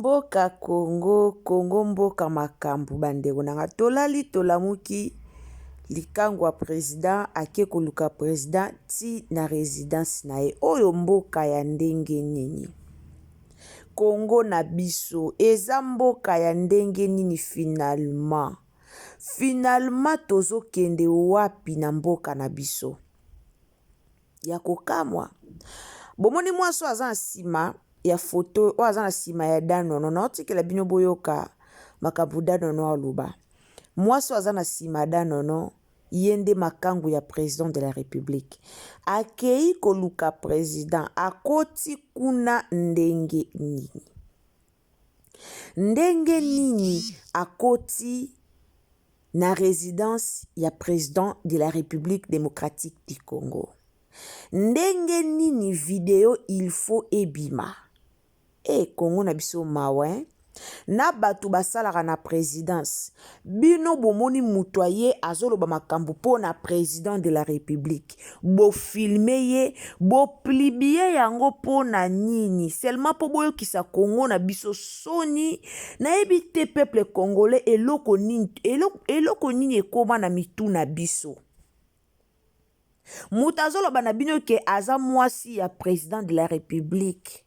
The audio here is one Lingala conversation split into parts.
Mboka Congo mboka makambu bandeko nanga tolali tolamuki likangwa président ake koluka président ti na résidence na ye oyo mboka ya ndenge nini. Congo na biso eza mboka ya ndenge nini finalement tozo kende wapi na mboka na biso ya kokamwa. Bomoni mwaso aza na sima ya photo o aza na sima ya danono na otikela bino boyoka makabu danono aluba. Mwaso aza na sima danono yende makangu ya président de la république akei koluka président akoti kuna ndenge nini akoti na résidence ya président de la république démocratique du Congo. Ndenge nini video il faut ebima. Congo na biso mawe na batu basalaka na présidence bino bomoni mutoye azoloba makambu po na président de la république bo filme ye bo plibie yango po na nini seulement po boyokisa Congo na biso soni na ebite peuple congolais eloko nini ekoma na mitu na biso. Mutazoloba na bino ke aza mwasi ya président de la république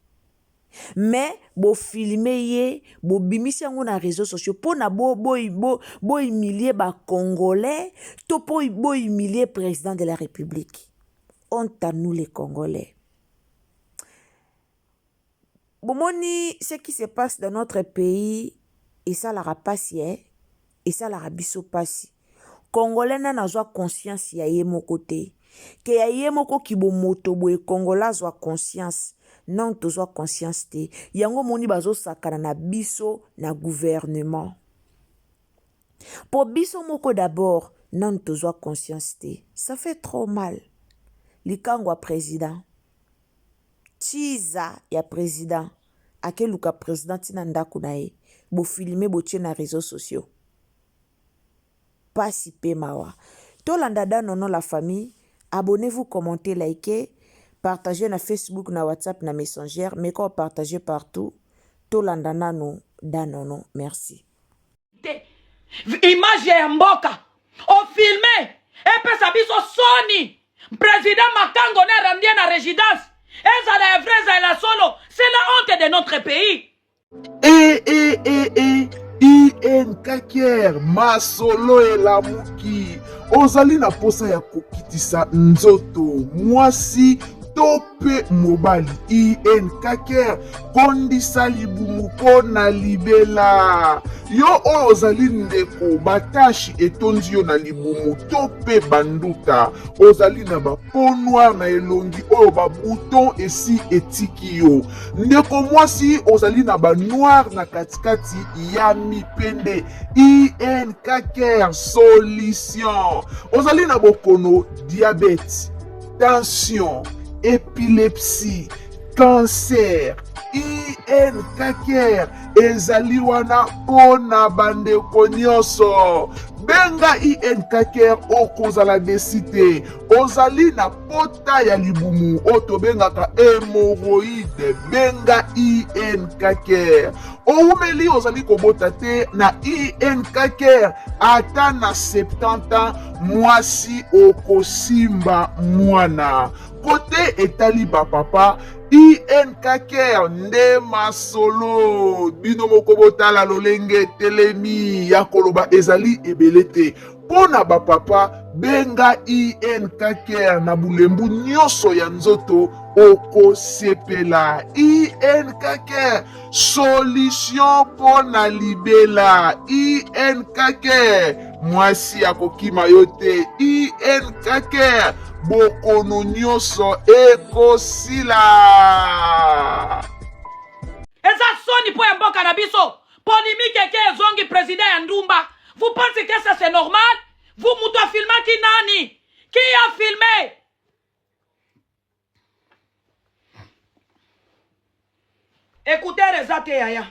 mais bo filme ye bo bimisi yango na réseaux sociaux po na bo humilier ba congolais to po humilier président de la république. Honte à nous les congolais. Bomoni ce qui se passe dans notre pays et ça la rapasi et ça la rabiso pasi. Congolais na nazwa conscience ya ye moko te. Ke ya ye moko ki bo moto boye congolais zwa conscience. Non tozwa conscience te. Yango moni bazo sakana na biso na gouvernement. Po biso moko d'abord, non tozwa conscience te. Ça fait trop mal. Likangwa président. Chiza ya président. Ake luka président tina ndaku na ye. Bo filme bo tche na réseaux sociaux. Pas si pe mawa. Tolanda danono la famille. Abonnez-vous, commentez, likez. Partagez na Facebook, na WhatsApp, na Messenger. Mais quand partagez partout, tolanda nano danono. Merci. Image ya mboka. O filme. Epe sabiso soni. Président Makango ne randie na résidence. Eza la vrai, eza la solo. C'est la honte de notre pays. Kaker masolo elamuki ozali na posa ya kokitisa nzoto mwasi tope mobali Kaker kondisa libumu pona libela yo oyo ozali ndeko batashi etondi yo na libumu tope banduta ozali na bapeau noir na elongi oyo babouton esi etiki yo ndeko mwasi ozali na banoir na katikati ya mipende Kaker solution ozali na bokono diabète tension épilepsie cancer Kaker ezali wana pona bandeko nyonso benga Kaker okozala desite ozali na pota ya libumu otobengaka hémorroïde benga Kaker oumeli ozali kobota te na Kaker ata na 70 ans mwasi okosimba mwana kote etali bapapa Kaker nde masolo bino moko botala lolenge telemi ya koloba ezali ebele te pona bapapa benga Kaker na bulembu nyonso ya nzoto okosepela Kaker solution pona libela Kaker mwasi akokima yo te Kaker bokono nyonso ekosila. Eza soni po ya mboka na biso. Polémique ke ezongi président ya Ndumba. Vous pensez que ça c'est normal? Vous muto filma ki nani? Qui a filmé? Écoutez rezate yaya.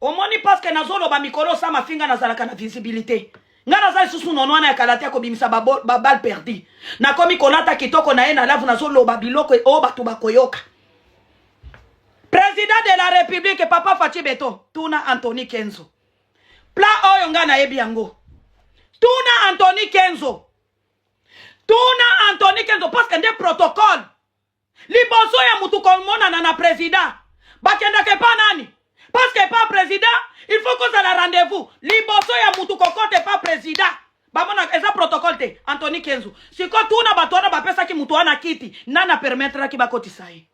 Omoni parce que nazolo ba mikolo sa mafinga nazalaka na visibilité. Nga nazali susu nonwana ya kalatia ko bimisa babal perdi. Na komi kolata kitoko na ye na lavu nazolo ba biloko o batu bakoyoka. Président président de la république papa Fachi Beto tuna Anthony Kenzo pla oyo nga na yebi yango tuna Anthony Kenzo parce que des protocoles liboso ya mutu komona na président bakenda ke pa nani parce que pas président il faut que ça la rendez-vous liboso ya mutu kokote pas président bamona eza protocole te Anthony Kenzo siko tuna batwana bapesa ki mutu wana kiti nana permettre ki bakotisa ye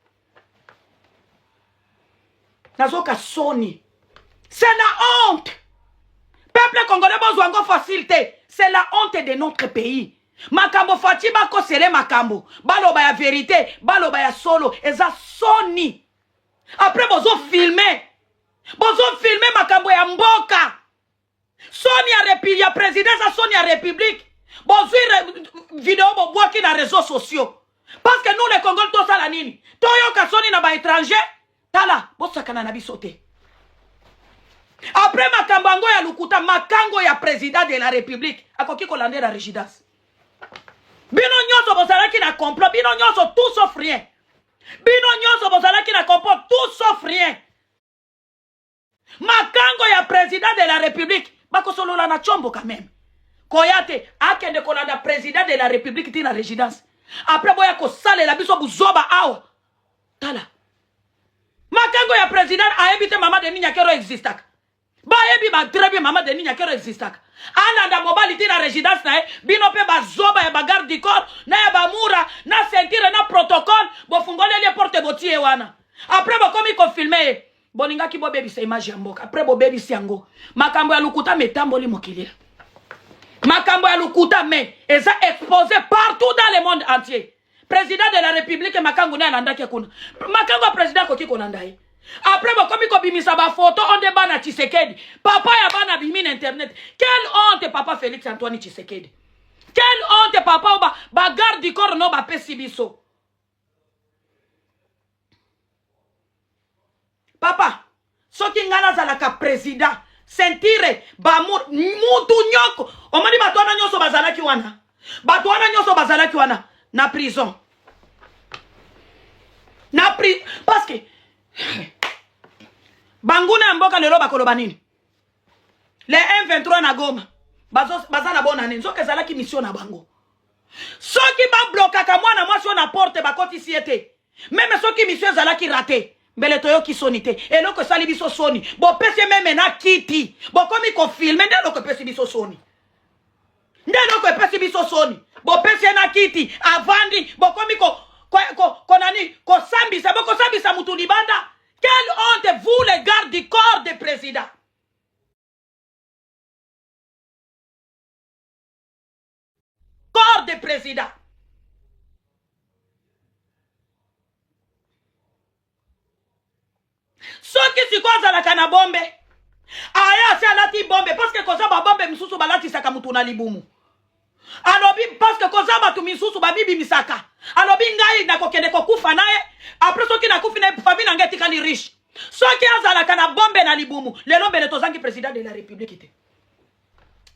nazoka soni c'est la honte peuple congolais bozwango facilité c'est la honte de notre pays makambo Fachi bako sere makambo baloba ya vérité baloba ya solo eza soni après bozo filmer makambo ya mboka soni ya président sa soni ya république bozwi vidéo bobwaki na réseaux sociaux parce que nous les Congolais to sala nini toyoka soni na ba étranger tala bosakana na biso te après makambo yango ya lukuta makango ya président de la république akoki kolande la résidence bino nyonso bozalaki na complot bino nyonso tout sauf rien bino nyonso bozalaki na complot tout sauf rien makango ya président de la république bakosolola na chombo quand même koyate akende kolanda président de la république tina résidence après boya kosalela biso buzoba awa tala makango ya président ayebi mama de Ninyakero existaka bayebi ba très bien mama de Ninyakero existaka alanda mobali tina résidence na bino pe bazoba ya bagarde du corps na ya bamura na ceinture na protocole bofungoleli porte botie wana après bokomi ko filmer boninga ki bobebisa image ya mboka après bobebisi yango makambo ya lukuta metamboli mokili makambo ya lukuta me eza exposé partout dans le monde entier président de la république makango na landaki kuna makango président koki kolanda ye après bokomi ko bimisa ba photo onde bana Tshisekedi papa ya bana bimina internet quelle honte papa Félix Antoine Tshisekedi quelle honte papa ba garde du corps no ba pesi biso papa soki ngana zalaka président sentire ba mutu nyoko omani batwana nyoso bazalaki wana na prison parce que banguna ya mboka lelo bakoloba nini le M23 na Goma baza na bona nini soki ezalaki mission na bango soki bablokaka mwana mwasi na porte bakoti siete meme soki mission ezalaki raté mbele toyoki soni te eloko esali biso soni bopesi meme na kiti bokomi kofilme nde eloko epesi biso soni bopesi na kiti avandi bokomi kosambisa mutu libanda. Quelle honte, vous les gardes du corps des présidents. Corps des présidents. Ceux qui se causent à la canabombe, aya si alati bombe, parce que koza ba bombe misusu balati saka mutu na libumu. Alobi parce que koza batu misusu babibi misaka. Alobi ngai na kokende kokufa nae, après soki na kufi na famille na ngeti kali riche. Soki azala kana bombe na libumu, lelo mbele tozangi président de la république ite.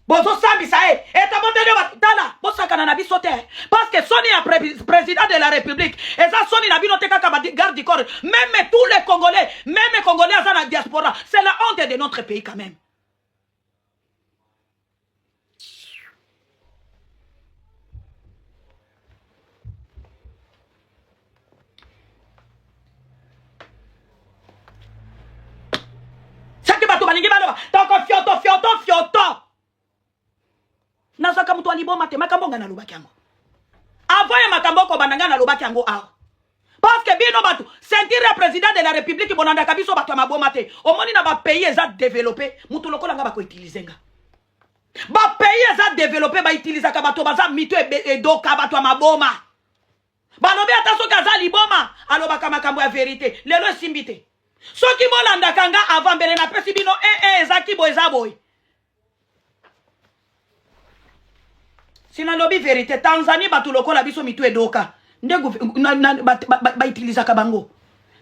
Bozo sambisa eta botele batala, bosaka na biso te parce que soni ya président de la république, et ça soni na bino te kaka ba garde du corps, même tous les Congolais, même les Congolais à la diaspora, c'est la honte de notre pays quand même. Fioto. Nazaka mutu aliboma te makambo ngana lobaki yango. Avoye makambo ko bananga na lobaki yango awa. Parce que bino batu, sentir président de la république bonanda kabiso batu maboma te. Omoni na ba pays eza développé, mutu lokola nga bako utiliser nga. Ba pays eza développé ba utiliser ka batu baza mito e doka batu maboma. Balobi ataso kaza liboma, alobaka makambo ya vérité. Lelo simbite. Soki molanda kanga avant mbele na pesi bino ezaki boza boy. Sina lobi vérité Tanzanie batu lokola biso mitu edoka. Ndegu ba utiliser ka bango.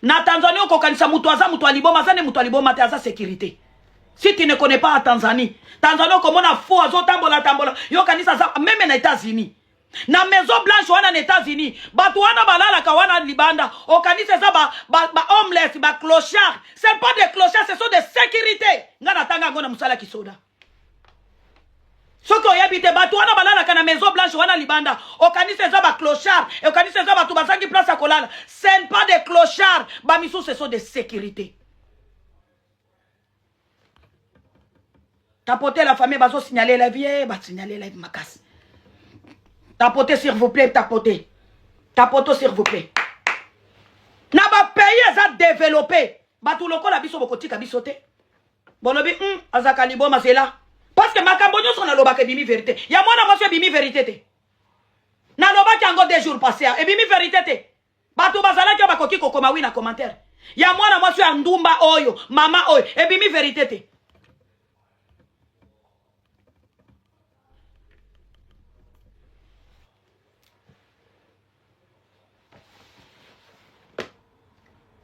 Na Tanzanie okokanisa mutu aza mutu aliboma zane mutu aliboma te aza sécurité. Si tu ne connais pas la Tanzanie, Tanzanie komona fou azo tambola yo kanisa za même na États-Unis. na Maison Blanche wana na États-Unis batu wana balala kawana libanda okanisa za ba homeless ba clochard. C'est pas des clochards, ce sont des sécurités. Ngana tanga ngona musala kisoda. Soko yabite batu wana balala kana Maison Blanche wana libanda okanisa za ba clochard et okanisa za batu bazangi place à kolala. Ce n'est pas des clochards, ba misu ce sont des sécurités. Tapoter la famille bazo signaler la vie, ba signaler la vie makas. Tapotez s'il vous plaît, tapotez. Tapotez s'il vous plaît. Na ba pays za développé. Ba tout loko la biso bokoti ka bisote. Bolobi azaka libo mazela. Parce que makambo nyo sona loba ke bimi vérité. Ya mwana mwasi bimi vérité te. Na loba ki ango 2 jours passés e bimi vérité te. Ba tout bazala ki bakoki kokoma wi na commentaire. Ya mwana mwasi ya ndumba oyo, mama oyo e bimi vérité te.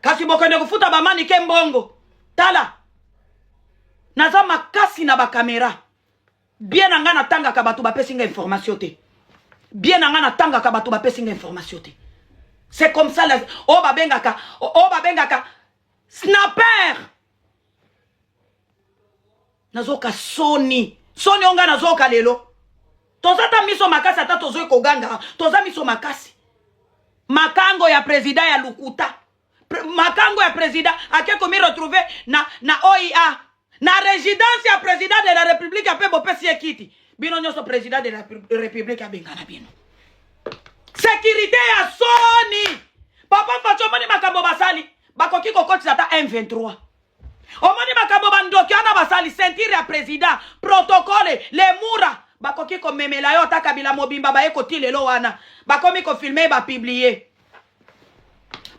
Kasi bokende kufuta bamani ke mbongo. Tala. Naza makasi na ba kamera. Bien nanga na tanga ka batu ba pesinga information te. Bien nanga na tanga ka batu ba pesinga information te. C'est comme ça o babengaka snapper. Nazoka Sony onga nazoka lelo. Tozata miso makasi ata tozo koganga. Toza miso makasi. Makango ya president ya Lukuta. Makango ya président ake komi retrouvé na OIA na résidence ya président de la République ape bopesi ekiti bino nyoso président de la République abengana bino sécurité ya Sony papa facho moni makambo basali bakoki kokotisa ta M23 omoni makambo bandoki ana basali ceinture ya président protocole les mura bakoki komemela yo ta Kabila mobimba baye kotilelo wana bakomi ko filmer ba publier.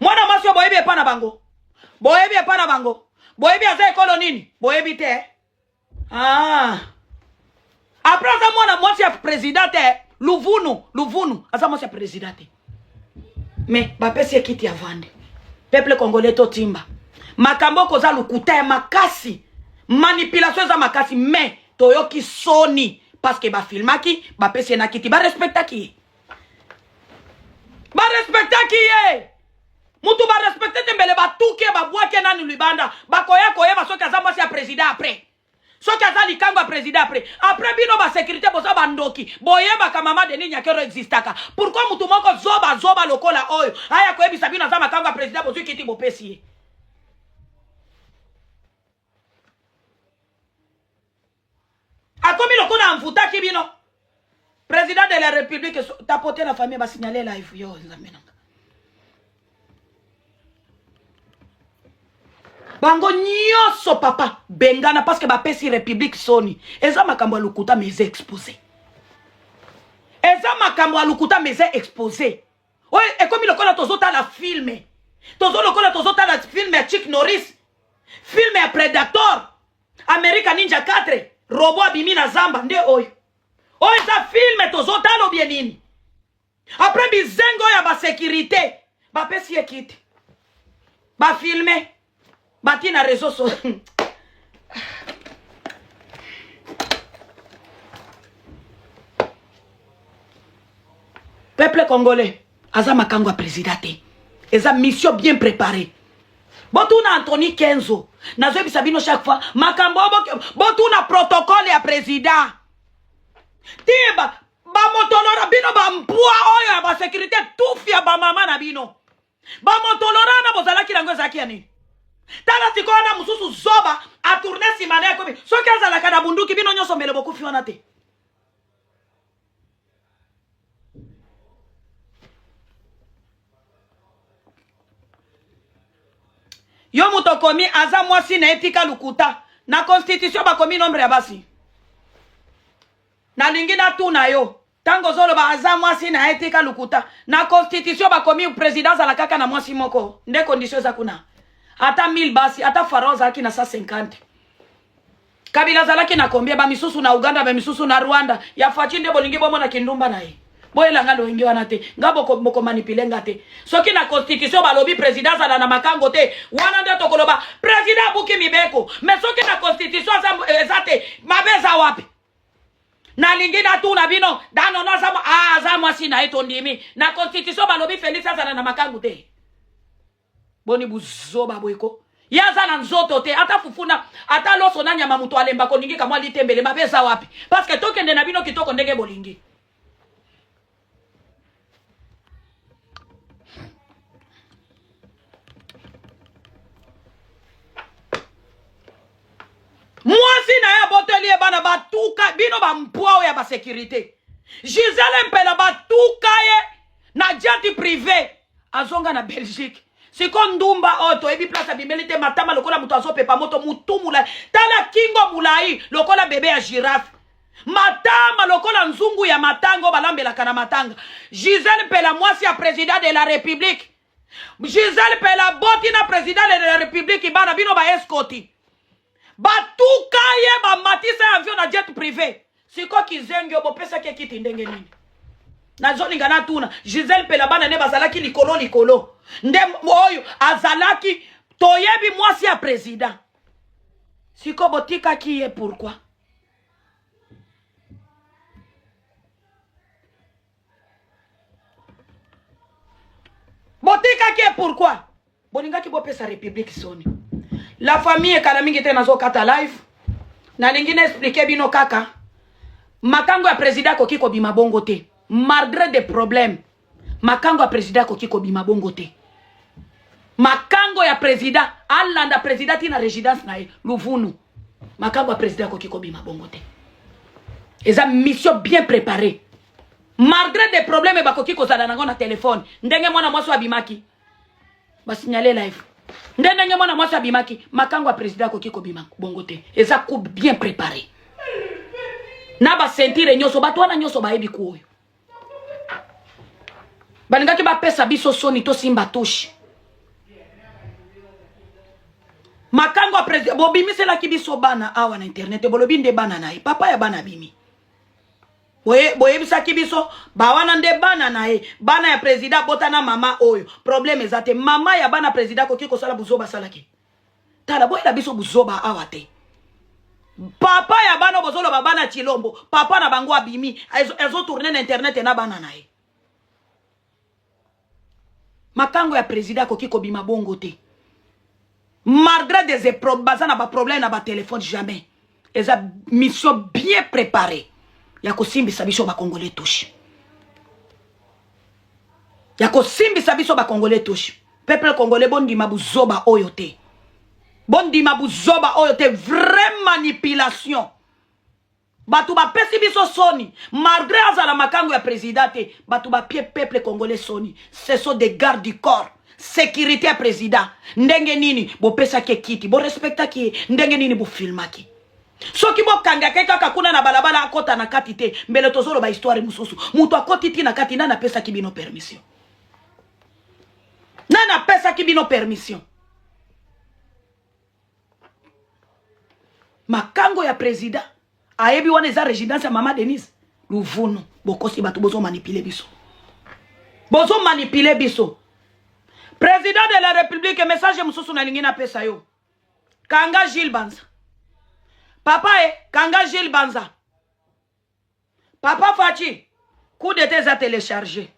Mwana masio boyebi epa na bango. Boyebi epa na bango. Boyebi aza ekolo nini? Boyebi te. Après aza mwana mwasi ya presidente. Luvunu. Aza mwasi ya presidente. Mais bapesi ekiti ya vande. Peuple congolais to timba. Makambo koza Lukuta ya makasi. Manipulation za makasi. Mais toyoki Sony. Parce que ba filmaki. Bapesi na kiti. Ba respecta ki. Mutu ba respecte tembele ba tuke ba bwake nani libanda ba koya ba soki azamwasi ya président après soki azali kango ya président après bino ba sécurité boza bandoki boyeba ka mama de ninya kero existaka pourquoi mutu moko zoba lokola oyo aya koyebisa bino azama kango ya président bozu kiti bopesi akomi lokola mvutaki bino président de la République tapoter la famille ba signaler live yo nzamena bango nyoso papa bengana parce que ba pesi République Sony eza makambo Lukuta mais exposé oye ekomi lokola tozota la filme tozota la filme ya Chick Norris filme ya Predator America Ninja 4 robot abimi na zamba nde oyo eza filme tozota lo bien nini après bizengo ya ba sécurité ba pesi ekiti ba filme bati na réseau so peuple congolais aza makango ya président te eza mission bien préparée botuna Anthony Kenzo nazobisa bino chaque fois makambo botuna protocole ya président tiba ba motolora bino ba mpua oyo ya ba sécurité tufi ya ba mama na bino ba motolora na bozalaki nango ezaki ya nini tala sikona mususu zoba a tourner simane komi soki azalaka na bunduki bino nyoso mbele bokufi wana te yo muto komi aza mwasi na etika Lukuta na constitution bakomi nombre ya basi na lingi na tuna yo tango zolo ba aza mwasi na etika Lukuta na constitution bakomi président ala kaka na mwasi moko nde condition za kuna ata 1000 basi ata Pharaon zaki na 150 Kabila zalaki na kombia ba misusu na Uganda ba misusu na Rwanda ya fachi nde bolingi bomo na kindumba na ye boyela ngalo wengi wana te ngabo moko manipulenga te soki na constitution balobi président za na makango te wana nde tokoloba président buki mibeko mais soki na constitution za te mabeza wapi na lingi na tuna bino dano na za mwasi na eto ndimi na constitution balobi Félix azala na makangu te boni buzoba boyko yaza na nzoto te ata fufuna ata loso na nyama mutu alemba ko ningi kamwa litembele mabeza wapi parce que tokende na bino kitoko ndenge bolingi mwasi na ya boteli e bana batuka bino ba mpwa ya ba sécurité Gisèle Mpela batuka ye na jet privé azonga na Belgique siko ndumba oto ebi place bimeli matama lokola mutu azopepa moto mutu mulai tala kingo mulai lokola bebe ya girafe matama lokola nzungu ya matango balambelaka na matanga Gisèle Mpela mwasi ya président de la République Gisèle Mpela boti na président de la République bana bino ba escoti batuka ye ba matisa avion na jet privé siko kizenge obopesa ke kiti ndenge nini nazolinga na tuna Gisèle Mpela bana ne bazalaki likolo nde oyo azalaki toyebi mwasi ya président siko botika ki ye pourquoi botika ki ye pourquoi boningaki bopesa république soni la famille ekala mingi te nazokata live nalingi na expliquer bino kaka makango ya président koki kobima bongo te malgré des problèmes makango ya président koki kobima bongo te makango ya président alanda président tina résidence na ye Luvunu makango ya président koki kobima bongo te eza mission bien préparée malgré des problèmes bakoki kozala nango na téléphone ndenge mwana mwasi abimaki basignale live ndenge mwana mwasi abimaki makango ya président koki kobima bongo te eza coup bien préparé na ba sentire nyoso bato wana nyoso bayebi ku oyo balingaki bapesa biso soni to simba toshi makango ya président bobimiselaki biso bana awa na internet bolobi nde bana na ye papa ya bana bimi boyebisaki biso bawana nde bana na ye bana ya président botana mama oyo problème eza te mama ya bana président koki kosala buzoba salaki tala boyela biso buzoba awa te papa ya bana bozoloba bana Chilombo papa na bango abimi ezo tourner na internet na bana na ye makango ya président koki kobima bongo te malgré des épreuves bazana ba problème na ba téléphone jamais eza mission bien préparée ya kosimbisa biso ba congolais touche ya kosimbisa biso ba congolais touche peuple congolais bondima buzoba oyo te bondima buzoba oyo te vraie manipulation batu ba pesi biso soni malgré azala makango ya président te batu ba pie peuple congolais soni ce sont des gardes du corps sécurité ya président ndenge nini bo pesa ke kiti bo respecta ki ndenge nini bo filmaki soki bo kanga kaka kuna na balabala akota na kati te mbele tozolo ba histoire mususu mutu akoti ti na kati na pesa ki bino permission na pesa ki bino permission makango ya président ayebi wana eza résidence ya mama Denise Luvunu bokosi batu bozo manipuler biso président de la république message mususu na lingi na pesa yo kanga Gilles Banza papa kanga Gilles Banza papa Fachi coup d'état za téléchargé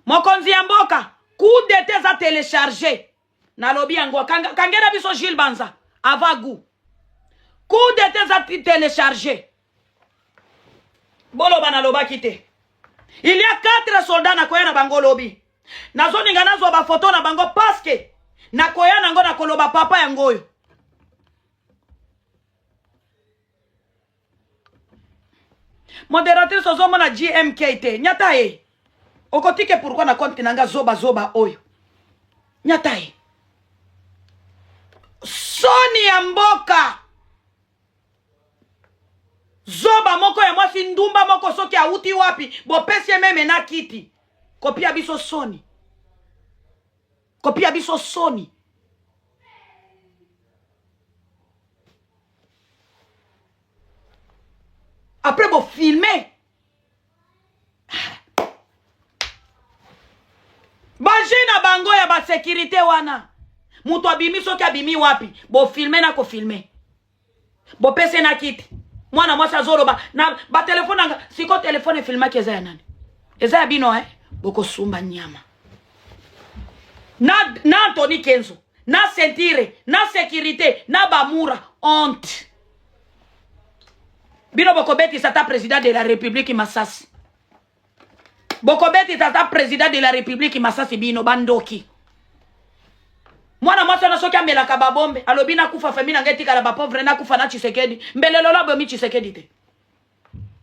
mokonzi ya mboka coup d'état za téléchargé na lobi yango kangera biso Gilles Banza avagu coup d'état za téléchargé bolo bana loba kite il y a 4 soldats na koya na bango lobi nazo ninga nazo ba photo na bango parce que na koya nango na koloba papa yango oyo modératrice ozomo na GMK te nyata ye okotike pourquoi na compte nanga zoba oyo nyata ye soni ya mboka zoba moko ya mwasi ndumba moko soki auti wapi bopesi meme na kiti kopia biso soni après bo filmer bajena bango ya ba sécurité wana mutu abimi soki abimi wapi bo filmer na ko filmer bo pese na kiti Mwana mwasi azoloba na ba telefone anga siko telefone filma ke za nani. Eza bino boko sumba nyama. Na Anthony Kenzo, na sentire, na sécurité, na bamura, honte. Bino bokobeti sata président de la République Masasi. Bokobeti sata président de la République Masasi bino bandoki. Mwana mwasa na soki amela kababombe, alobi na kufa famina ngeti kala ba pauvre na kufa na Tshisekedi. Mbele lola bomi Tshisekedi te.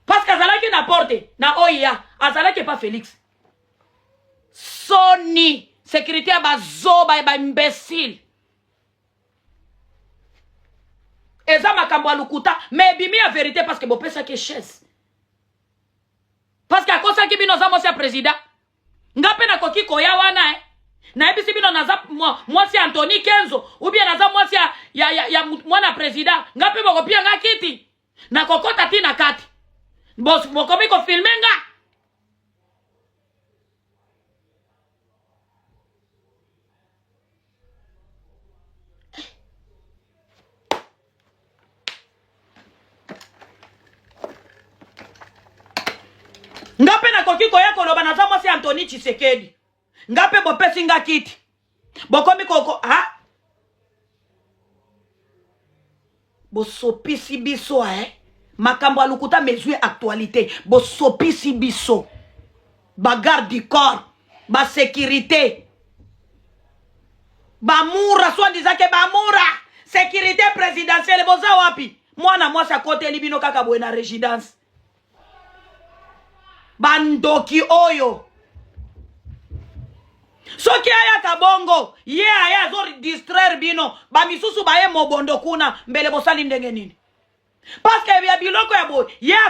Parce que azalaki na porte, na oya, azalaki pas Félix. Soni, sécurité ya bazoba ba imbécile. Eza makambo alukuta, mais bimi ya vérité parce que bopesa ke chaise. Parce que akosa ki bino za mwasi ya président. Ngape na koki koya wana na ebisi bino naza mwasi Anthony Kenzo ou bien naza mwasi ya mwana président. Ngape boko pia nga kiti. Na kokota tina kati. Bos bokomi ko filme nga. Ngape na kokiko yako loba naza mwasi Anthony Tshisekedi. Ngape bopesi nga kiti. Bokomi koko Bosopisi biso makambo alukuta mesure actualité. Bosopisi biso. Bagarde du corps. Ba sécurité. Bamura soi-disant ke bamura. Sécurité présidentielle boza wapi. Mwana mwasi akote libino kaka boye na résidence. Bandoki oyo. Soki aya kabongo, aya zo distraire bino, ba misusu baye mobondo kuna, mbele bosali ndenge nini. Parce que ya biloko ya boy,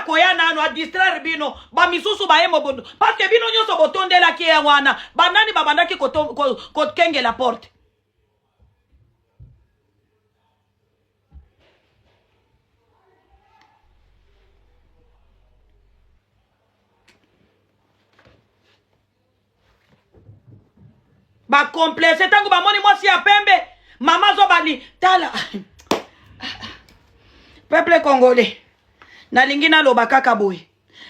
koya nano a distraire bino, ba misusu baye mobondo. Parce que bino nyoso botondela ki ya wana, banani babandaki ko kenge la porte. Ba complexe tangu ba moni mwasi ya pembe mama zo bali tala peuple congolais nalingi na loba kaka boy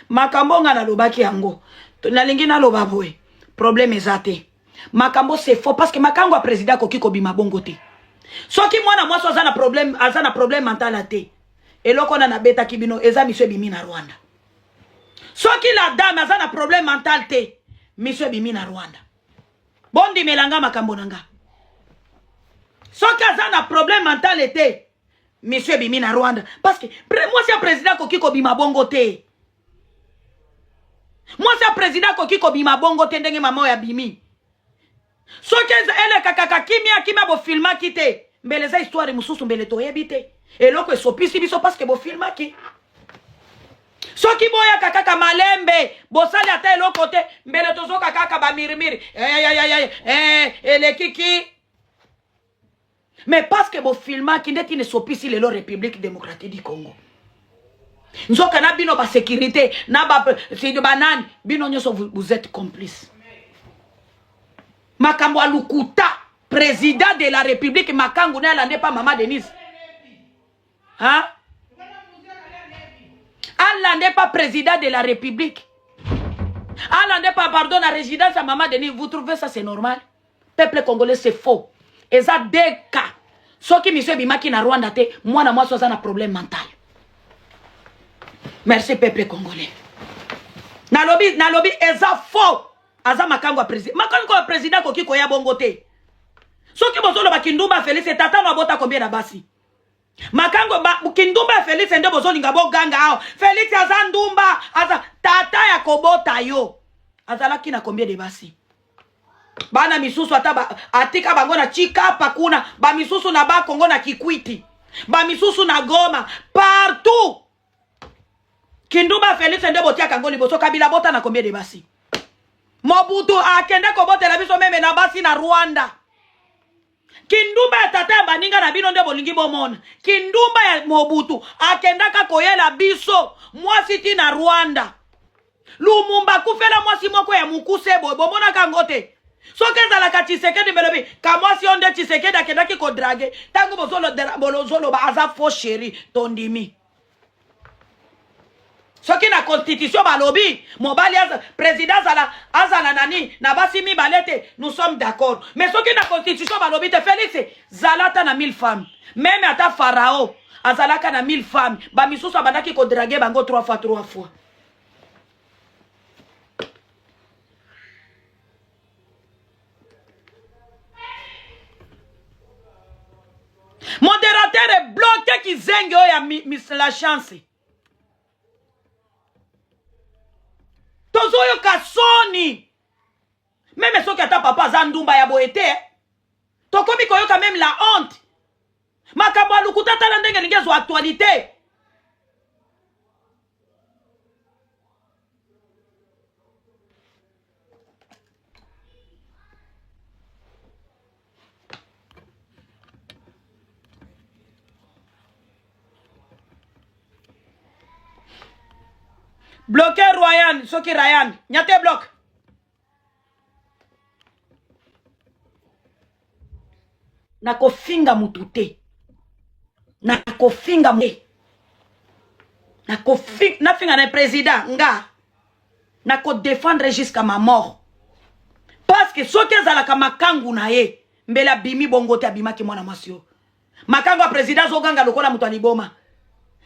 makambo nga na lobaki yango nalingi na loba boy problème ezate makambo c'est faux parce que makango a président koki ko bima bongo te soki mwana mwasi azana problème mental ate eloko na beta kibino eza miswe bimi na Rwanda soki la dame azana problème mental te miswe bimi na Rwanda. Bondi melanga makambo nanga. Soka za na problème mental était monsieur bimi na Rwanda parce que moi c'est président koki ko bima bongo te. Moi c'est président koki ko bima bongo te ndenge mama ya bimi. Soka ele kakaka kimia bo filma kite. Mbele za histoire mususu mbele to yebite. Eloko esopisi biso parce que bo filma ki. Soki boya kakaka malembe bosali ata eloko te mbele tozoka kaka ba mirimiri ele kiki mais parce que bo filma ki ndeti ne sopisi lelo République démocratique du Congo nzoka na bino ba sécurité na ba si banani bino nyoso vous êtes complices makambo alukuta président de la République makangu na lande pa mama Denise Allah n'est pas président de la République. Allah n'est pas, pardon, la résidence à Maman Denis. Vous trouvez ça c'est normal? Peuple congolais c'est faux. Et ça deux cas. Ce qui monsieur Bimaki na Rwanda te, moi na moi ça un problème mental. Merci peuple congolais. Na lobby et ça faux. Aza makango président. Makango président koki koya bongo te. Ce qui bozolo bakindumba Félix et tata na bota combien na basi. Makango kindumba Félix ende bozolinga bo ganga ao. Félix azandumba aza tata ya kobota yo. Azalaki na combien de basi. Bana misusu ata atika bango na chika pakuna, ba misusu na ba Kongo na Kikwiti. Ba misusu na Goma, partout. Kindumba Félix ende botia kango liboso Kabila bota na combien de basi. Mobutu akende kobota la biso meme na basi na Rwanda. Kindumba ya tata ya baninga na bino nde bolingi bomona. Kindumba ya Mobutu akendaka koyela biso mwasi ti na Rwanda. Lumumba kufela mwasi moko ya mukuse boy bomona kangote. Soke zalaka Tshisekedi melobi kamwasi onde Tshisekedi akendaki ko drage tangu bozolo ba aza faux chéri tondimi. soki na constitution balobi mobali président azala nani na basi mibale te, nous sommes d'accord. Mais soki na constitution balobi te Félix zalata na 1000 femmes, même ata Pharaon azalaka na 1000 femmes, ba misusu abandaki ko draguer bango 3 fois. Modérateur est bloqué qui zengue ya la chance. Tozoyo kasoni. Même ceux qui ata papa zandumba ya boete. Tokomi koyo quand même la honte. Makambo alukuta tala ndenge ningezo actualité. Bloqué Ryan, Soki Ryan, nyate bloc. Nako finga mutute. Nako finga mutute. Nako finga na président, nga. Nako défendre jusqu'à ma mort. Parce que soki zalaka makangu na ye, mbela bimi bongote abima ki mwana masio. Makangu a président zoganga lokola mutu aliboma.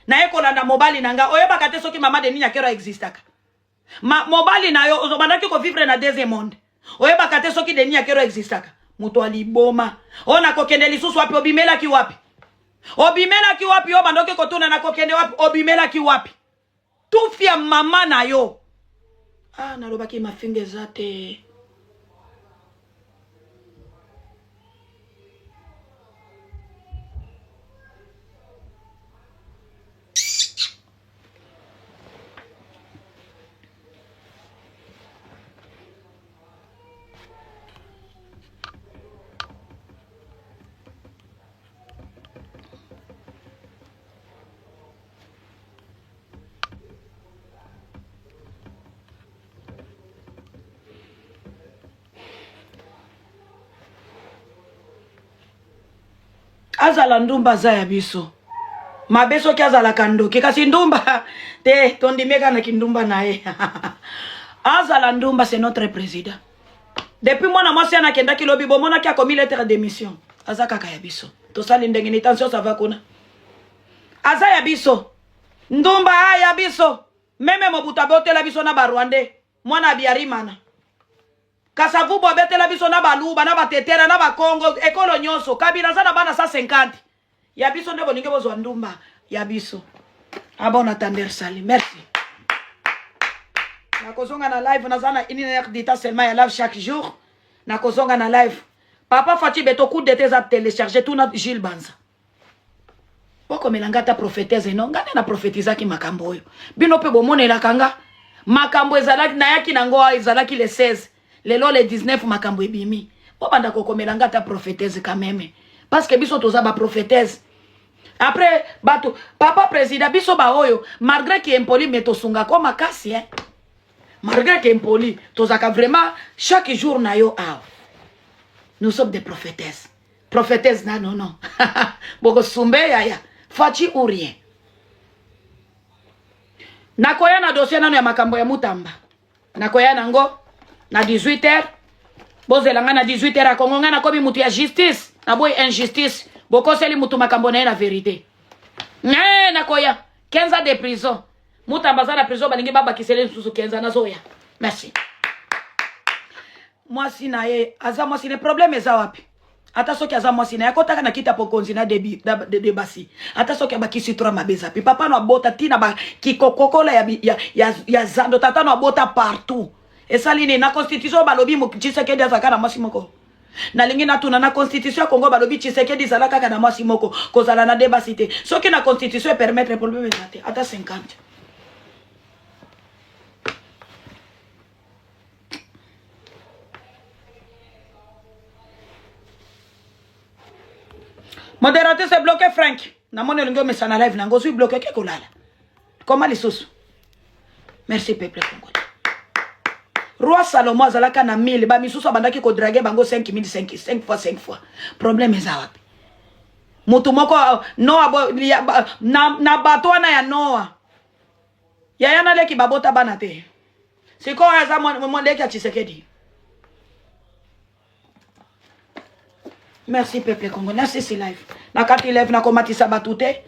Na ye kolanda mobali nanga oyeba kate soki mama de ninya kero existaka mobali na yo ozobandaki ko vivre na deuxième monde oyeba kate soki de ninya kero existaka muto aliboma ona kokende lisusu wapi obimela ki wapi obandoki kotuna na kokende wapi obimela ki wapi tufia mama na yo nalobaki mafinga zate. Azala ndumba za ya biso. Mabeso ki azala kandoki. Kasi ndumba. Te, tondimeka na kindumba na ye. Azala ndumba, c'est notre président. Depuis moi, moi, c'est na kenda kilobi, bon, moi, qui a commis lettre d'émission. Azaka kaya biso. To sali ndenge ni tension, ça va kuna. Aza ya biso. Ndumba ya biso. Meme mobuta bote la biso na barwande. Mwana biarimana. Kasavu bobete la biso na baluba na batetera na bakongo ekolo nyonso kabila za na bana 150 ya biso ndebo ninge bozwa ndumba ya biso. Bon attendre sali merci. Na kozonga na live na zana une heure d'état seulement ya live chaque jour. Na kozonga na live papa Fati beto coup de tes à télécharger tout na Gilles Banza. Boko melanga ta prophétesse no ngane na prophétisa ki makambo yo. Bino pe bomone la kanga makambo ezalaki na yaki na ngoa ezalaki le 16. Lelo le 19 makambo ebimi. Obanda kokomelanga ta prophétesse quand même. Parce que biso toza ba prophétesse. Après bato papa président biso ba oyo malgré que impoli meto sunga ko makasi Malgré que impoli toza ka vraiment chaque jour na yo Nous sommes des prophétesses. Prophétesse non. Boko sumbe ya Fati ou rien. Nakoya na dossier nano ya makambo ya Mutamba. Nakoya nango na 18h bozelanga na 18h akongonga na kobi mutu ya justice na boy injustice boko seli mutu makambo na vérité nakoya 15 ans de prison Mutamba za na prison balingi baba kisele susu 15 ans nazoya merci mwasi na ye aza mwasi ne problème eza wapi ata soki aza mwasi na yakotaka na kita pokonzi na de basi ata soki abakisi tora mabeza pi papa no abota tina ba kikokokola ya zando tata no abota partout. Et ça, na constitution balobi Tshisekedi azaka na mwasi moko. Na lingi na tuna na constitution Congo balobi Tshisekedi zalaka kana mwasi moko. Kozala na débat cité. Soki na constitution permettre problème ezate. Ata 50. Modérateur c'est bloqué Frank. Na mone lingo mesana live nango suis bloqué ke kolala. Comment les sous? Merci peuple congolais. Roi Salomon azalaka na 1000 ba misusu abandaki ko draguer bango 5000 5 fois. Problème eza wapi? Mutu moko Noah na bato wana ya Noah. Yaya na leki babota banate. Siko aza mwandeki ya Tshisekedi. Merci peuple Congo. Merci si live. Na kati live na komatisa batute.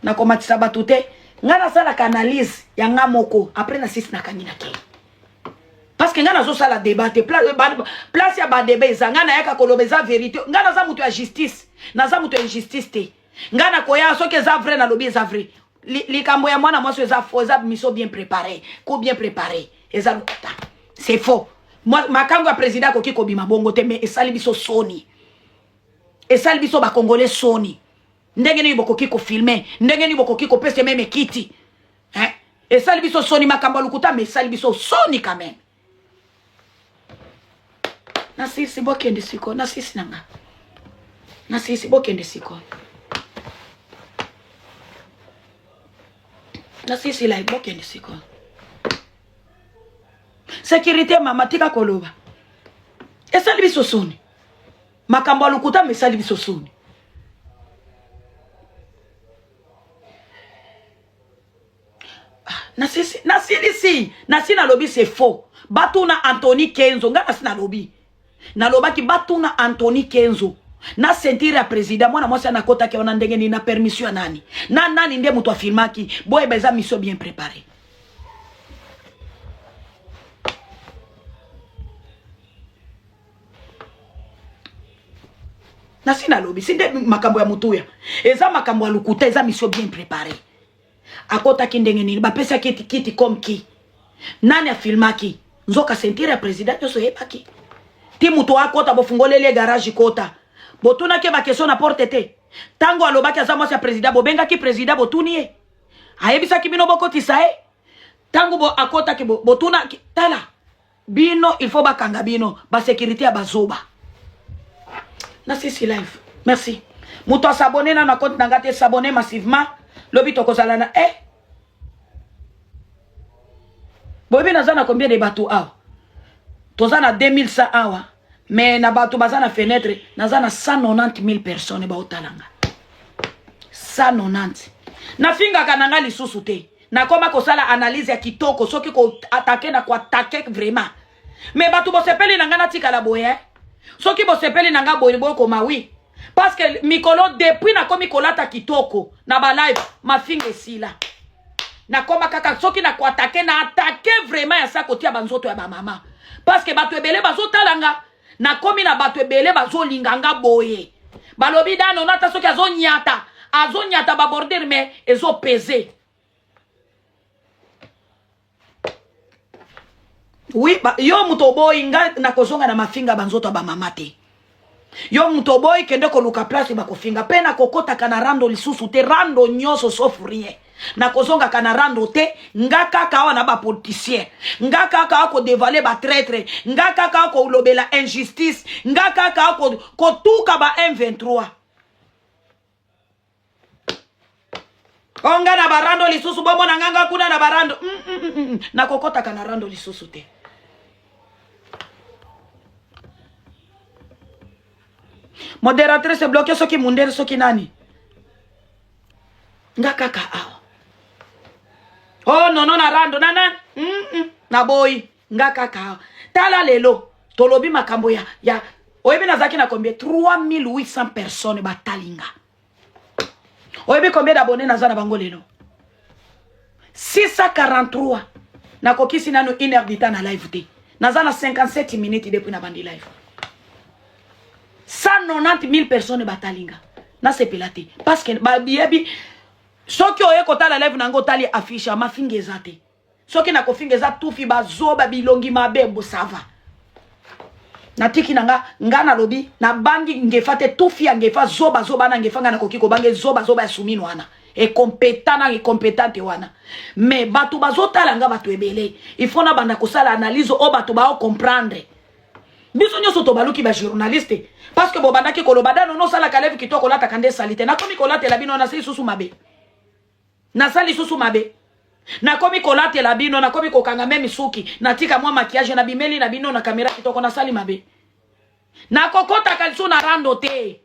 Na komatisa batute. Ngana sala analyse ya ngamoko. Après na sisi na kangina ke. Parce que ngana zo sala débat. Place ya ba débat eza. Ngana yaka kolobeza vérité. Ngana za mutu ya justice. Na za mutu ya injustice te. Ngana koya soki eza vrai na lobi eza vrai. Likambo ya mwana mwasi eza faux. Eza miso bien préparé. Ko bien préparé. Eza lukuta. C'est faux. Makango ya président koki kobima bongo te. Mais esali biso soni. Esali biso ba congolais soni. Ndenge ni bokoki ko filmer, ndenge ni bokoki ko pese même kiti. Hein? Esali biso soni makambo lukuta mais esali biso soni quand même. Na sisi bokende siko, na sisi nanga. Na sisi bokende siko. Na sisi la bokende siko. Sécurité mama tika koloba. Esali biso soni. Makambo lukuta mais esali biso soni. Nasi na lobby c'est faux. Batuna Anthony Kenzo. Nga nasi na lobby. Na loba ki batuna Anthony Kenzo. Na sentire ya président. Mwana mwasi na kota ke wana ndenge ni na permission nani. Na nani nde mutu afirmaki. Boye beza mission bien préparée. Nasi na lobby. Sinde makambo ya mutuya. Eza makambo ya lukuta. Eza mission bien préparée. Akota kindenge nini bapesa kiti comme ki nani afilmaki nzoka sentire ya president yoso yebaki ti mutu akota bofungolele garage kota botuna ke ba question na porte te tango alobaki aza mwasi ya president bobenga ki president botuni ye ayebisa ki bino bokotisa ye tango bo akota ki botuna tala bino il faut bakanga bino ba sécurité ya bazoba na sisi live merci mutu s'abonner na compte nanga te s'abonner massivement lobi tokozala na bobi nazana combien de bateaux awa tozana 2100 awa mais na bateau bazana fenêtre nazana 190 000 personnes ba otalanga 190 na finga kananga lisusu te na koma kosala analyse ya kitoko soki ko attaquer na ko attaquer vraiment mais bateau bo sepeli nanga na tika la boye soki bo sepeli nanga boye ko mawi parce que mikolo depuis na komi kolata kitoko na ba live ma finga esila na koma kaka soki na ko attaquer na attaquer vraiment ya sa kotia banzoto ya ba mama parce que bato ebele bazo talanga na komi na bato ebele bazo linganga boye balobi dano nata soki azo nyata ba border mais ezo peser oui yo muto boy nga na kozonga na mafinga banzoto ba mama te yo muto boy kende ko luka place ba kofinga pe na kokota kana rando lisusu te rando nyoso sauf rien na kozonga kana rando te nga kaka wana ba politicien nga kaka ko dévaler ba traître nga kaka ko lobela injustice nga kaka ko tuka ba M23 onga na barando lisusu bombo na nganga kuna na barando na kokota kana rando lisusu te modératrice bloqué soki mundere soki nani nga kaka awa oh non na rando nana na boy nga kaka awa tala lelo tolobi makambo ya oyebi nazaki na combien 3800 personnes batalinga oyebi combien d'abonnés naza na bango lelo 643 na kokisi nano 1 heure du temps na live te naza na 57 minutes depuis na bandi live 190 000 personnes batalinga na sepelate parce que babiebi soki oye kotala live nango tali affiche ma fingeza te soki na kofingeza tufi bazoba bilongi mabembo sava natiki nanga ngana lobi na bangi ngefate tufi ngefa zoba na ngefanga na kokiko bange zoba ya sumino wana e compétente wana mais batu bazotala nga batu ebele il faut na banda kosala analyse o batu ba comprendre biso nyoso to baluki ba journaliste parce que bobandaki kolobada no sala kalevu kitoko lata kande salite na komi kolate la bino na sali susu mabe na sali susu mabe na komi kolate la bino na komi kokanga memi suki na tika mwa maquillage na bimeli na bino na kamera kitoko na sali mabe na kokota kaliso na rando te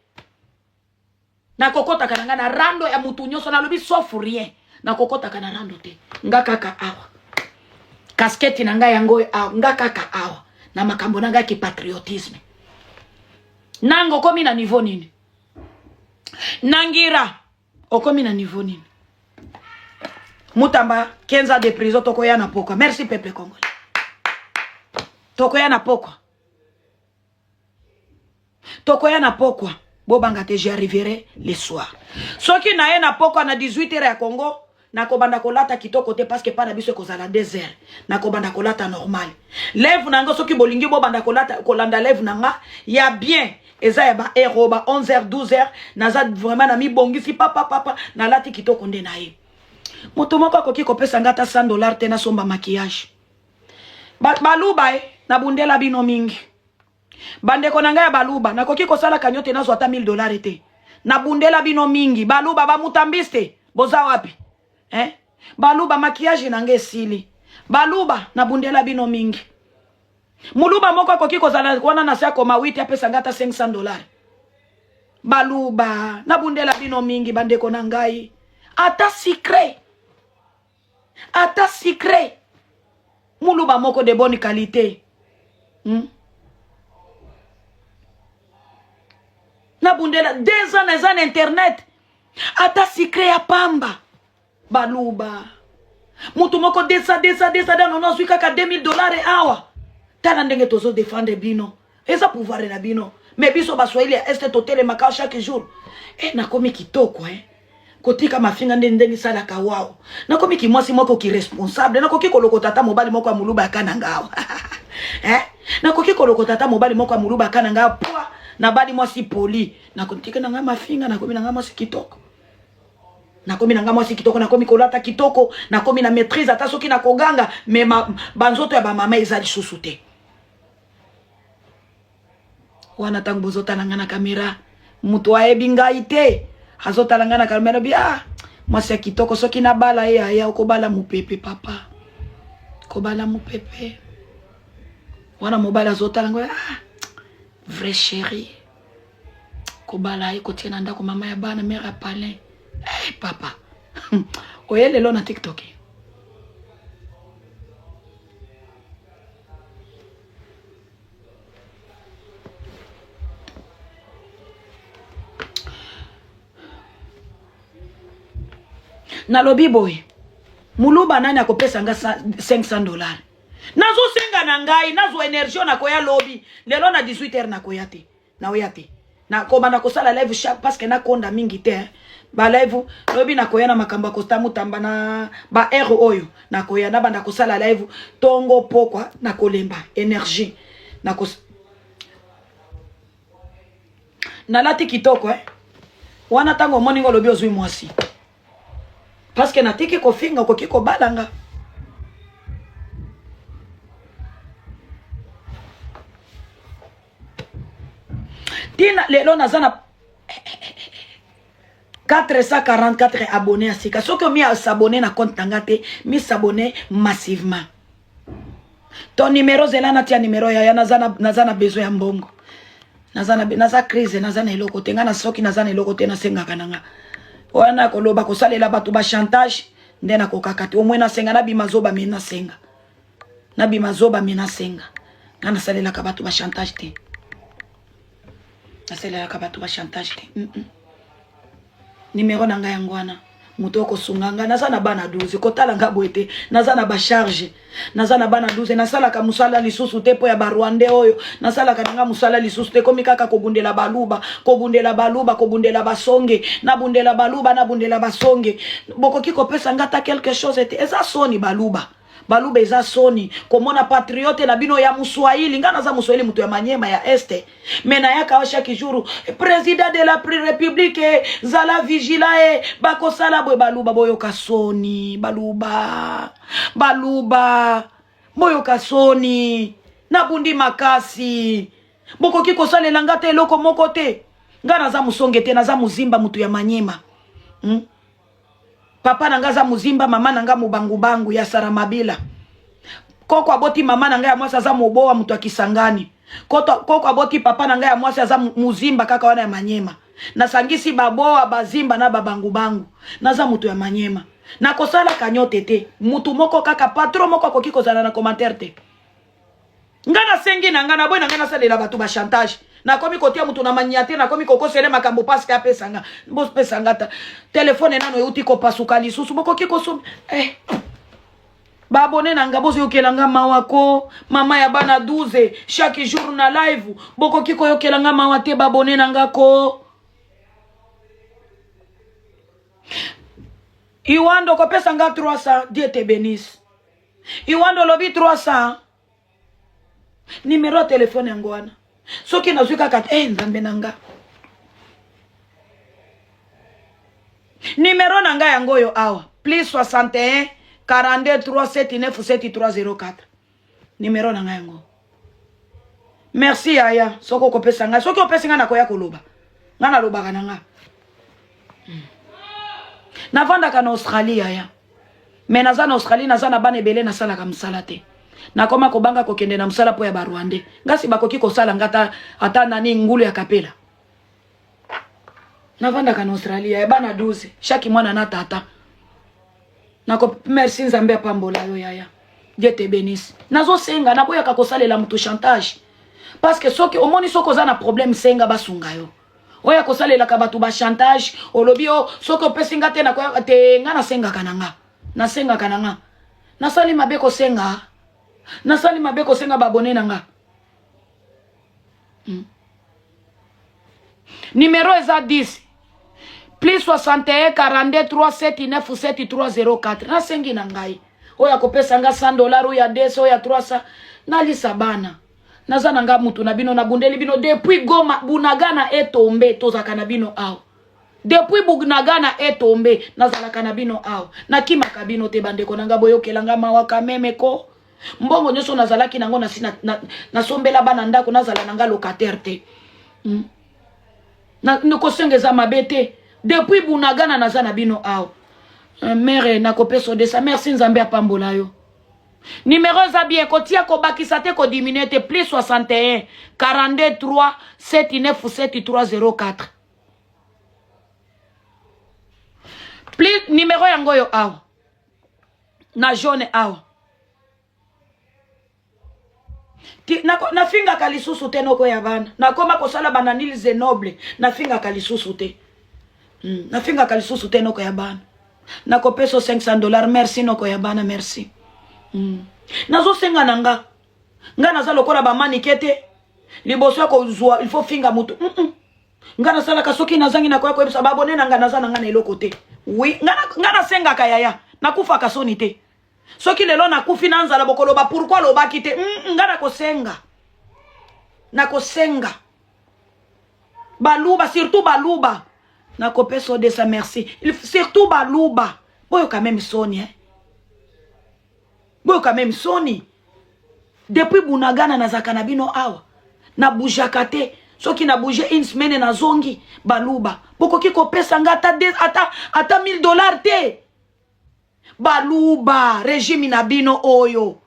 na kokota kananga na rando ya mutu nyoso na lobi sauf rien na kokota kana rando te nga kaka awa Casquette na ngai yango nga kaka awa. Na makambo na ngai ki patriotisme. Nango komi na niveau nini? Nangira okomi na niveau nini? Mutamba 15 ans de prison tokoya na pokwa. Merci peuple congolais. Tokoya na pokwa. Tokoya na pokwa. Bobanga te j'arriverai le soir. Soki na ye na pokwa na 18h ya Congo, na kobanda kolata kitoko te parce que pas na biso kozala 2h. Na kobanda kolata normal. Lève nanga soki bolingi bobanda kolata kolanda lève nanga ya bien. Eza ya ba héros ba 11h 12h naza vraiment na mi bongisi papa na lati kitoko nde na ye. Moto moko akoki kopesa ngata $100 te na somba maquillage. Baluba na bundela bino mingi. Bandeko na ngai ya baluba nakoki kosala kanyote nazo ata $1000 te. Na bundela bino mingi. Baluba ba mutambiste boza wapi? Baluba maquillage na ngai sili. Baluba na bundela bino mingi. Muluba moko akoki kozala wana na sako ma 8 apesa ngata $500. Baluba na bundela bino mingi bandeko na ngai. Ata secret. Ata secret. Muluba moko de bonne qualité. Na bundela 2 ans na internet. Ata secret ya pamba. Baluba. Mutu moko desa no zui kaka $2000 awa. Tala ndenge tozo défendre bino. Eza pouvoir na bino. Mais biso baswahili ya este totele makao chaque jour. Nakomi kitoko kotika mafinga ndenge sala kawao. Nakomi kimwasi moko ki responsable. Nakoki koloko tata mobali moko amuluba kana ngao. Nakoki koloko tata mobali moko amuluba kana ngao. Poa na bali mwasi poli. Nakotika nanga mafinga nakomi nanga mwasi kitoko. Nakomi nanga mwasi kitoko nakomi kolata kitoko nakomi na maîtrise ata soki na koganga mais banzoto ya ba mama ezali susu te. Wana tangu bozota nanga na kamera mutu ayebi ngai te azota nanga na kamera bia mwasi ya kitoko soki na bala ya okobala mupepe papa kobala mupepe wana mobala azota nanga vrai chéri kobala kotia na ndako mama ya bana mère ya palin. Papa oye lelo na TikTok na lobi boy muluba nani akopesa nga $500 nazo senga na ngai nazo energie na koya lobi lelo na 18h na koya te na oyate na komanda kosala live chaque parce que na konda mingi te ba live lobi na koya na makamba kosta mutamba na ba R oyo na koya na banda kosala live tongo pokwa na kolemba energie na na lati kitoko wana tango moningo lobi ozui mwasi parce que na tiki kofinga ko kiko balanga tina lelo nazana 444 abonnés à Sika. Ce que mi a s'abonné na compte tangate, mi s'abonné massivement. Ton numéro zela na tia numéro ya nazana besoin ya mbongo. Naza crise nazana eloko te ngana soki nazana eloko te na senga kananga. Wana koloba ko salela batu ba chantage ndena ko kakati au moins na senga na bimazoba mena senga. Na bimazoba mena senga. Ngana salela ka batu ba chantage te. Na salela ka batu ba chantage te. Numéro nanga yangwana mutoko sunganga nazana bana 12 kotala ngabwete nazana ba charge nazana bana 12 nasala ka musala lisusu te po ya ba Rwanda oyo nasala ka nanga musala lisusu te komi kaka kobundela baluba kobundela basonge na bundela basonge bokoki kopesa ngata quelque chose te eza soni baluba eza soni komona patriote na bino ya muswahili ngana za muswahili mutu ya Manyema ya este mena yaka chaque jour président de la république zala vigila bako sala bwe baluba boyoka soni baluba boyoka soni na bundi makasi boko kiko salela ngata eloko moko te ngana za musonge te na za muzimba mutu ya Manyema papa nanga za muzimba mama nanga mubangu ya Saramabila koko aboti mama nanga ya mwasa za moboa mtu akisangani koko aboti papa nanga ya mwasa za muzimba kaka wana ya Manyema na sangisi baboa bazimba na babangu na za mtu ya Manyema Na kosala kanyote te. Mutu moko kaka patron moko koki kozala na commentaire te. Ngana sengi na ngana boy na ngana salela batu ba chantage. Na komi kotia mutu na maniate na komi koko sele makambo parce que apesanga. Mbos pesanga ta. Telefone nano yuti ko pasuka lisusu boko kiko sum. Ba abonné na nga bozo yokelanga mawako. Mama ya bana 12 chaque jour na live. Boko kiko yokelanga mawate ba abonné na nga ko. Iwando ko pesa nga 300, Dieu te bénisse. Iwando lobi 300. Numéro téléphone yango wana. Soki na zuka kat nzambe nanga. Numéro nanga yango yo awa. Plus 61 42 379 7304. Numéro nanga yango. Merci Yaya. Soko ko pesa nga. Soki opesa nga na koya koloba. Nga na loba kananga. Navandaka na Australie Yaya. Mais naza na Australie naza na bana ebele na sala ka msala te. Na koma kobanga kokende na msala po ya Barwande. Ngasi bakoki kosala ngata ata nani ngulu ya kapela. Navandaka na Australie ya bana 12. Chaque mwana na tata. Nako merci Nzambe apambola yo Yaya. Dieu te bénisse. Nazo senga na boya ka kosalela mutu chantage. Parce que soki omoni soko za na problème senga basunga yo. Oya kosalela ka batu ba chantage, olobio soko pesinga te na ko te nga na senga kananga. Na senga kananga. Nasali mabeko senga. Nasali mabeko senga babone nanga. Numéro eza 10 plus 61 42 379 7304. Na sengi na ngai. Oya kopesa nga $100 oya 200 oya 300 na lisa bana. Naza nanga mutu na bino na bundeli bino depuis Goma Bunagana etombe tozaka na bino aw. Depuis Bunagana etombe nazalaka na bino aw. Na kimaka bino te bandeko nanga boyokelanga mawaka meme ko. Mbongo nyoso nazalaki nango na sombela bana ndako nazala nanga locataire te. Na nkosengeza mabete depuis Bunagana naza na bino aw. Mère na kopeso de sa merci Nzambe apambola yo. Numéro za bien kotia ko bakisa te ko diminuer te plus 61 42 3 79 7304. Plus numéro yango yo aw. Na jaune aw. Na finga kalisusu te noko ya bana. Na koma kosala bana nilze noble. Na finga kalisusu te. Na finga kalisusu te noko ya bana. Na kopeso $500 merci noko ya bana merci. Nazo senga nanga. Nga naza lokola ba manikete. Liboso ko zwa il faut finga mutu. Nga nasala kasoki nazangi na kwa ko ebisa babone nanga naza nanga na eloko te. Oui, nga na senga kayaya. Nakufa kasoni te. Soki lelo nakufi na nzala bokolo ba pourquoi lo bakite? Nga na kosenga. Na kosenga. Baluba surtout baluba. Na kopeso de sa merci. Surtout baluba. Boyo quand même soni Boyo quand même soni. Depuis Bunagana nazaka na bino awa. Na bujakate. Soki na bouge une semaine na zongi. Baluba. Boko kiko pesa nga ata $1000 te. Baluba. Régime na bino oyo.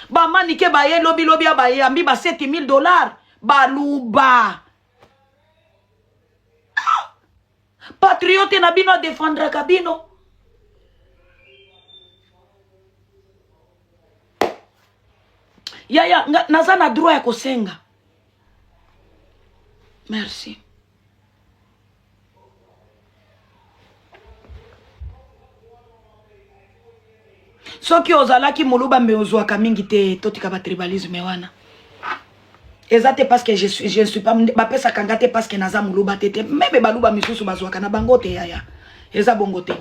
Ba manike ba ye lobi abaye ambi ba $7000. Baluba. Patriote na bino défendre kabino. Yaya, naza na droit ya kosenga. Merci. Soki ozalaki muluba mbe ozwaka mingi te totika ba tribalisme wana. Ezate parce que je suis pas ba pesa kangate parce que naza muluba tete. Mebe baluba misusu bazwaka na bangote yaya. Eza bongote.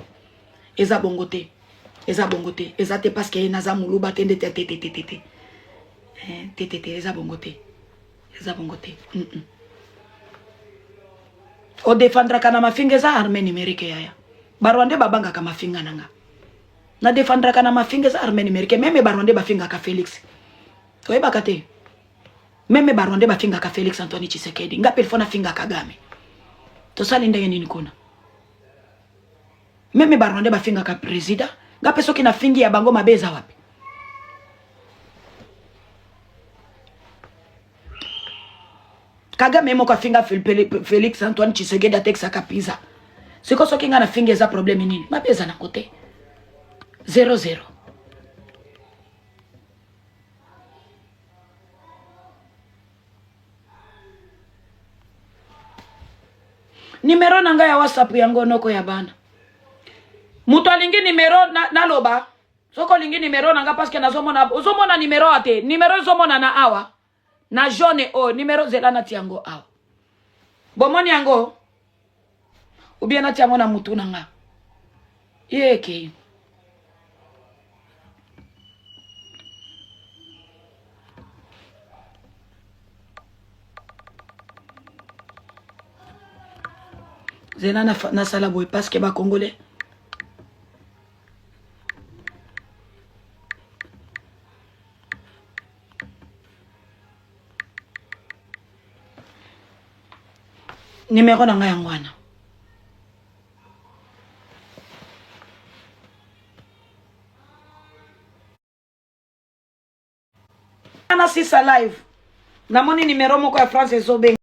Eza bongote. Eza bongote. Ezate parce que naza muluba tende tete. Tete eza bongote. Eza bongote. O defendra kana mafinga za arme numérique yaya. Barwande babanga kama mafinga nanga. Na defendra kana mafinga za arme numérique meme barwande bafinga ka Felix. Koyeba kate. Meme barwande bafinga ka Felix Antoine Tshisekedi. Ngapi elfona finga Kagame. Tosali ndenge nini kuna? Meme barwande bafinga ka president. Ngapi soki na fingi ya bango mabeza wapi? Kagame moko afinga Felix Antoine Tshisekedi ateksa kapiza. Siko soki nga na fingi eza problème nini? Mabeza na kote. 00. Numero nanga ya WhatsApp yango noko ya bana. Mutu alingi numero na loba. Soko lingi numero nanga parce que nazomona numero ate. Numero zomona na awa. Na jaune o numero zela na tiango awa. Bomoni yango. Ou bien na tiango na mutu nanga. Yeke. Zena na sala boy parce que ba congolais. Numéro nanga yangwana. Ana sisa live. Namoni numéro moko ya France ezobenga.